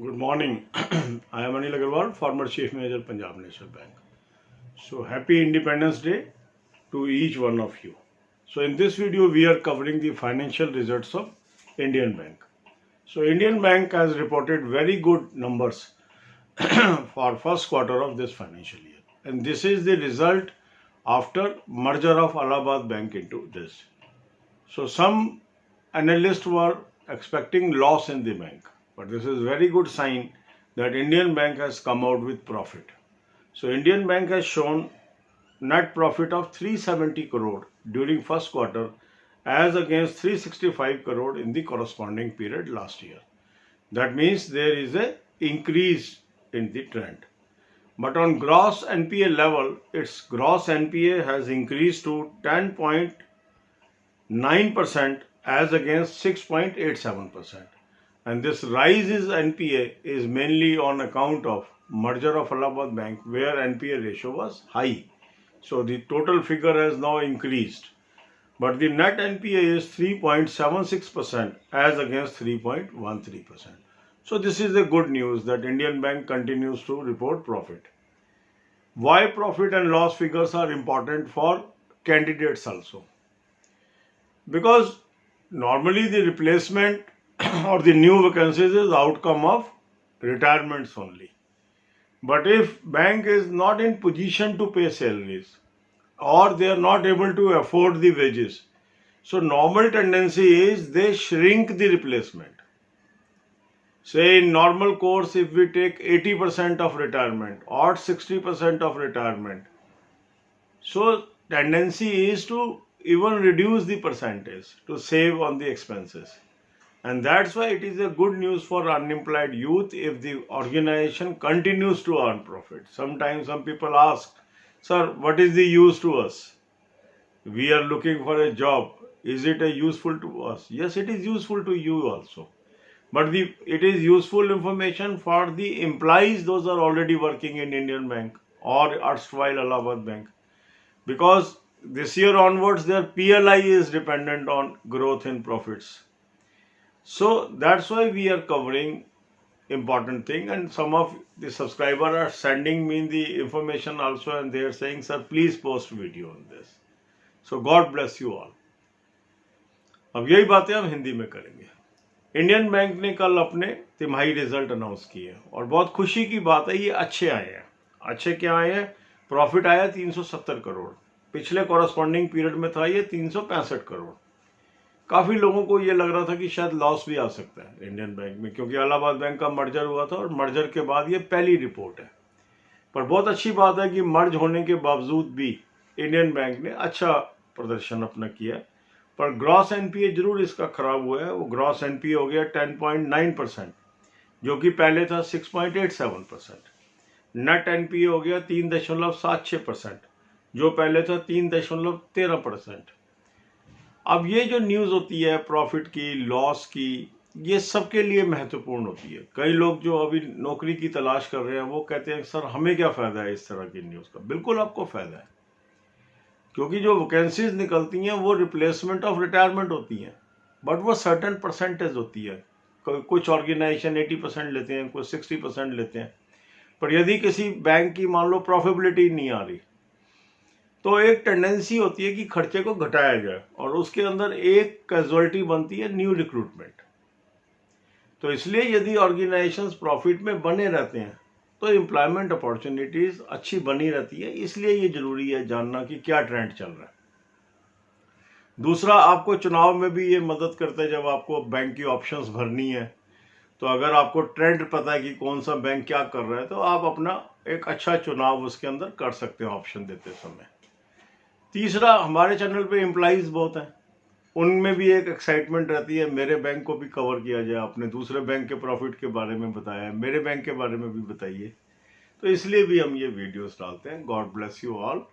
Good morning. I am Anil Agarwal, former Chief Manager, Punjab National Bank. So happy Independence Day to each one of you. So in this video, we are covering the financial results of Indian Bank. So Indian Bank has reported very good numbers for first quarter of this financial year. And this is the result after merger of Allahabad Bank into this. So some analysts were expecting loss in the bank, but this is very good sign that Indian Bank has come out with profit. So Indian Bank has shown net profit of 370 crore during first quarter as against 365 crore in the corresponding period last year. That means there is a increase in the trend. But on gross NPA level, its gross NPA has increased to 10.9% as against 6.87%. And this rise in NPA is mainly on account of merger of Allahabad Bank, where NPA ratio was high. So the total figure has now increased. But the net NPA is 3.76% as against 3.13%. So this is a good news that Indian Bank continues to report profit. Why profit and loss figures are important for candidates also? Because normally the replacement or the new vacancies is outcome of retirements only. But if bank is not in position to pay salaries or they are not able to afford the wages, so normal tendency is they shrink the replacement. Say in normal course, if we take 80% of retirement or 60% of retirement, so tendency is to even reduce the percentage to save on the expenses. And that's why it is a good news for unemployed youth if the organization continues to earn profit. Sometimes some people ask, sir, what is the use to us? We are looking for a job. Is it useful to us? Yes, it is useful to you also. But it is useful information for the employees, those are already working in Indian Bank or erstwhile Allahabad Bank. Because this year onwards, their PLI is dependent on growth in profits. So that's why we are covering important thing, and some of the subscribers are sending me the information also, and they are saying, sir, please post video on this. So God bless you all. अब यही बातें हम हिंदी में करेंगे। Indian bank ने कल अपने तिमाही रिजल्ट अनाउंस किए और बहुत खुशी की बात है, ये अच्छे आए हैं। अच्छे क्या आए हैं? प्रॉफिट आया 370 करोड़, पिछले कॉरस्पॉन्डिंग पीरियड में था ये 365 करोड़। काफ़ी लोगों को ये लग रहा था कि शायद लॉस भी आ सकता है इंडियन बैंक में, क्योंकि इलाहाबाद बैंक का मर्जर हुआ था और मर्जर के बाद ये पहली रिपोर्ट है। पर बहुत अच्छी बात है कि मर्ज होने के बावजूद भी इंडियन बैंक ने अच्छा प्रदर्शन अपना किया। पर ग्रॉस एनपीए जरूर इसका खराब हुआ है। वो ग्रॉस एनपीए हो गया 10.9%, जो कि पहले था 6.87%। नेट एनपीए हो गया 3.76%, जो पहले था 3.13%। अब ये जो न्यूज़ होती है प्रॉफिट की, लॉस की, ये सबके लिए महत्वपूर्ण होती है। कई लोग जो अभी नौकरी की तलाश कर रहे हैं वो कहते हैं सर हमें क्या फ़ायदा है इस तरह की न्यूज़ का। बिल्कुल आपको फ़ायदा है, क्योंकि जो वैकेंसीज निकलती हैं वो रिप्लेसमेंट ऑफ रिटायरमेंट होती हैं, बट वो सर्टेन परसेंटेज होती है। कुछ ऑर्गेनाइजेशन 80% लेते हैं, कुछ 60% लेते हैं। पर यदि किसी बैंक की मान लो प्रॉफिटेबिलिटी नहीं आ रही, तो एक टेंडेंसी होती है कि खर्चे को घटाया जाए, और उसके अंदर एक कैजुअलिटी बनती है न्यू रिक्रूटमेंट। तो इसलिए यदि ऑर्गेनाइजेशंस प्रॉफिट में बने रहते हैं तो एम्प्लॉयमेंट अपॉर्चुनिटीज अच्छी बनी रहती है। इसलिए ये जरूरी है जानना कि क्या ट्रेंड चल रहा है। दूसरा, आपको चुनाव में भी ये मदद करता है। जब आपको बैंक की ऑप्शंस भरनी है तो अगर आपको ट्रेंड पता है कि कौन सा बैंक क्या कर रहा है, तो आप अपना एक अच्छा चुनाव उसके अंदर कर सकते हैं ऑप्शन देते समय। तीसरा, हमारे चैनल पे एम्प्लॉइज बहुत हैं, उनमें भी एक एक्साइटमेंट रहती है मेरे बैंक को भी कवर किया जाए। आपने दूसरे बैंक के प्रॉफिट के बारे में बताया, मेरे बैंक के बारे में भी बताइए। तो इसलिए भी हम ये वीडियोस डालते हैं। God bless you all.